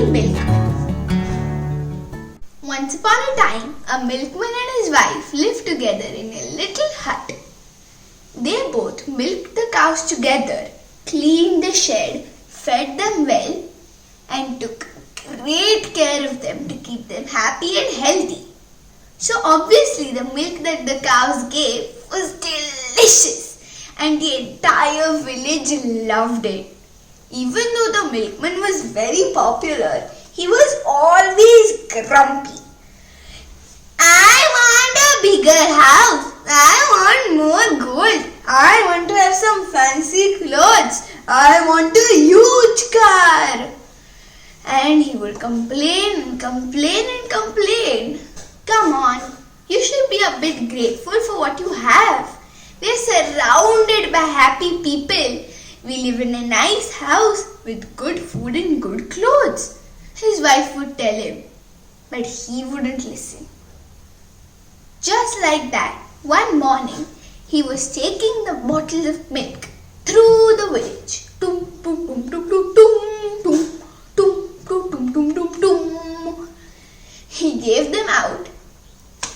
Three Milkmen. Once upon a time, a milkman and his wife lived together in a little hut. They both milked the cows together, cleaned the shed, fed them well, and took great care of them to keep them happy and healthy. So obviously the milk that the cows gave was delicious and the entire village loved it. Even though the milkman was very popular, he was always grumpy. I want a bigger house. I want more gold. I want to have some fancy clothes. I want a huge car. And he would complain and complain and complain. Come on, you should be a bit grateful for what you have. We are surrounded by happy people. We live in a nice house with good food and good clothes. His wife would tell him, but he wouldn't listen. Just like that, one morning, he was taking the bottle of milk through the village. Tum, tum, tum, tum, tum, tum, tum, tum, tum, tum, tum, tum. He gave them out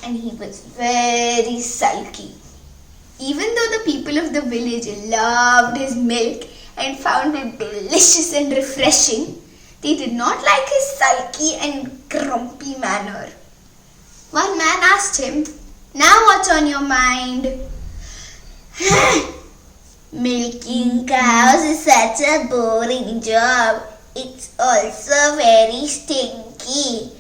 and he was very sulky. Even though the people of the village loved his milk and found it delicious and refreshing, they did not like his sulky and grumpy manner. One man asked him, "Now what's on your mind?" "Milking cows is such a boring job. It's also very stinky.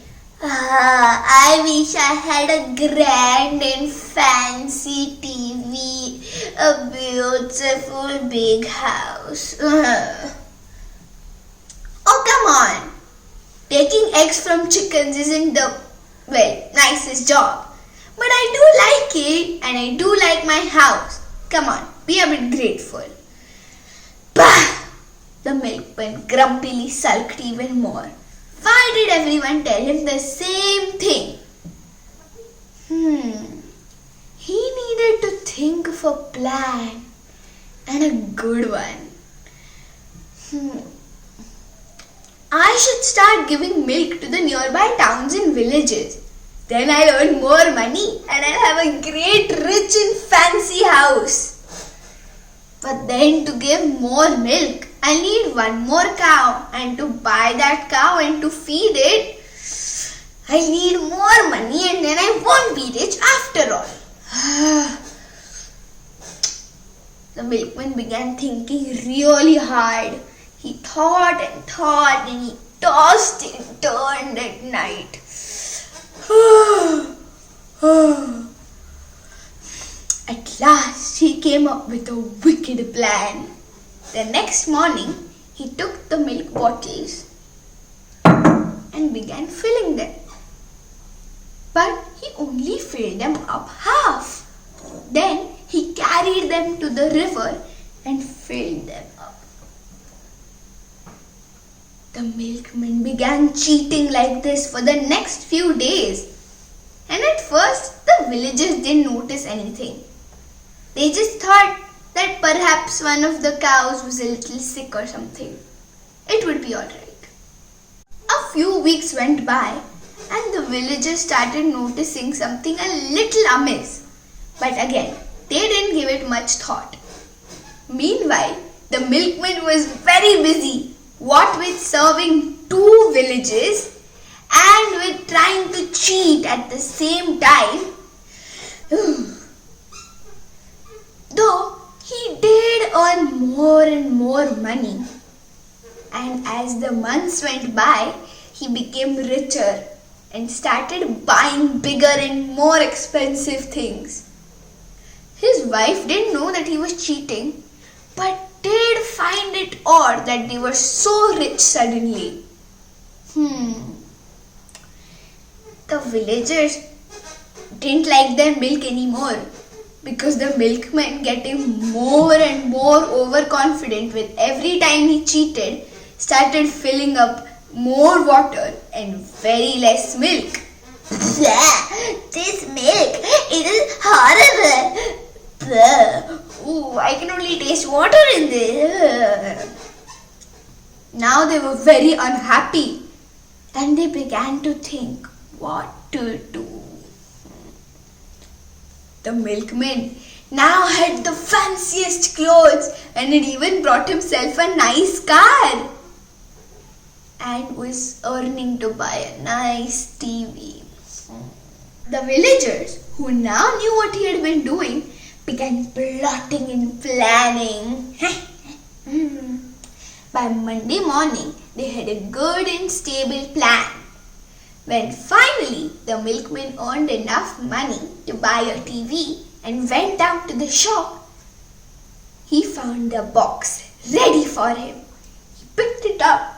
I wish I had a grand and fancy TV, a beautiful big house." "Oh, come on. Taking eggs from chickens isn't the, nicest job. But I do like it and I do like my house. Come on, be a bit grateful." Bah! The milkman grumpily sulked even more. Why did everyone tell him the same thing? He needed to think of a plan, and a good one. I should start giving milk to the nearby towns and villages. Then I'll earn more money and I'll have a great, rich and fancy house. But then to give more milk, I'll need one more cow, and to buy that cow and to feed it, I need more money, and then I won't be rich after all. The milkman began thinking really hard. He thought and he tossed and turned at night. At last he came up with a wicked plan. The next morning he took the milk bottles and began filling them. But he only filled them up half. Then he carried them to the river and filled them up. The milkman began cheating like this for the next few days. And at first the villagers didn't notice anything. They just thought that perhaps one of the cows was a little sick or something. It would be alright. A few weeks went by and the villagers started noticing something a little amiss. But again, they didn't give it much thought. Meanwhile, the milkman was very busy, what with serving 2 villages and with trying to cheat at the same time. Though he did earn more and more money. And as the months went by, he became richer and started buying bigger and more expensive things. His wife didn't know that he was cheating, but did find it odd that they were so rich suddenly. The villagers didn't like their milk anymore, because the milkman, getting more and more overconfident with every time he cheated, started filling up more water and very less milk. "This milk, it is horrible. I can only taste water in this." Now they were very unhappy. and they began to think what to do. The milkman now had the fanciest clothes and had even brought himself a nice car and was earning to buy a nice TV. The villagers, who now knew what he had been doing, began plotting and planning. By Monday morning, they had a good and stable plan. When finally the milkman earned enough money to buy a TV and went down to the shop, he found the box ready for him. He picked it up.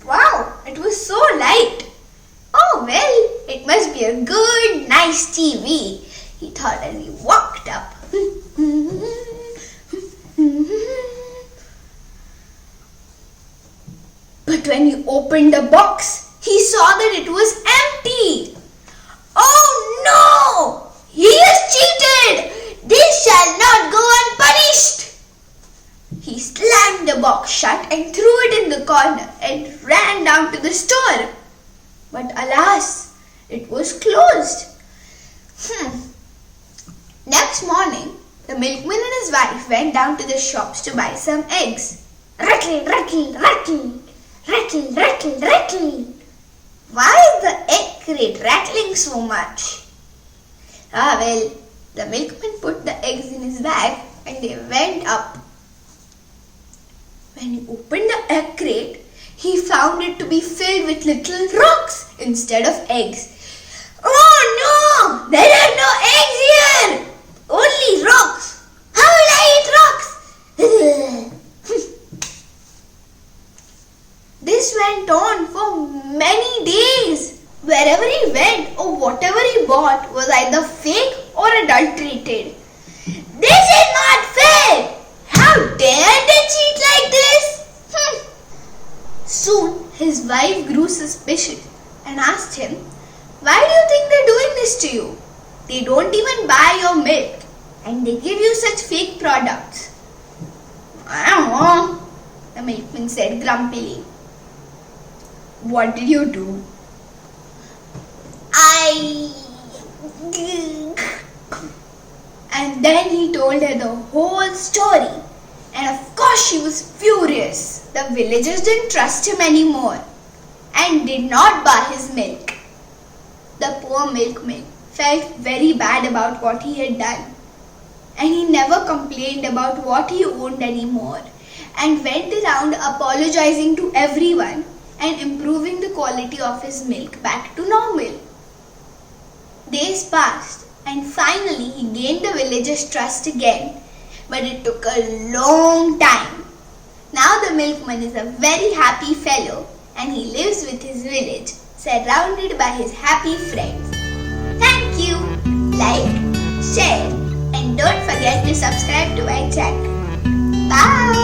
Wow, it was so light. Oh well, it must be a good, nice TV, he thought as he walked up. But when he opened the box, he saw that it was empty. Oh no! He has cheated! This shall not go unpunished! He slammed the box shut and threw it in the corner and ran down to the store. But alas, it was closed. Next morning, the milkman and his wife went down to the shops to buy some eggs. Rattle, rattle, rattle, rattle, rattle, rattle. Why is the egg crate rattling so much? Well, the milkman put the eggs in his bag and they went up. When he opened the egg crate, he found it to be filled with little rocks instead of eggs. Oh no! There are no eggs here! Only rocks! How will I eat rocks? This went on for many days. Wherever he went or whatever he bought was either fake or adulterated. This is not fair! How dare they cheat like this? Soon his wife grew suspicious and asked him, why do you think they're doing this to you? They don't even buy your milk and they give you such fake products. I don't know, the milkman said grumpily. What did you do? And then he told her the whole story. And of course she was furious. The villagers didn't trust him anymore and did not buy his milk. The poor milkman felt very bad about what he had done. And he never complained about what he owned anymore and went around apologizing to everyone and improving the quality of his milk back to normal. Days passed and finally he gained the villagers' trust again, but it took a long time. Now the milkman is a very happy fellow and he lives with his village, surrounded by his happy friends. Thank you. Like, share and don't forget to subscribe to my channel. Bye.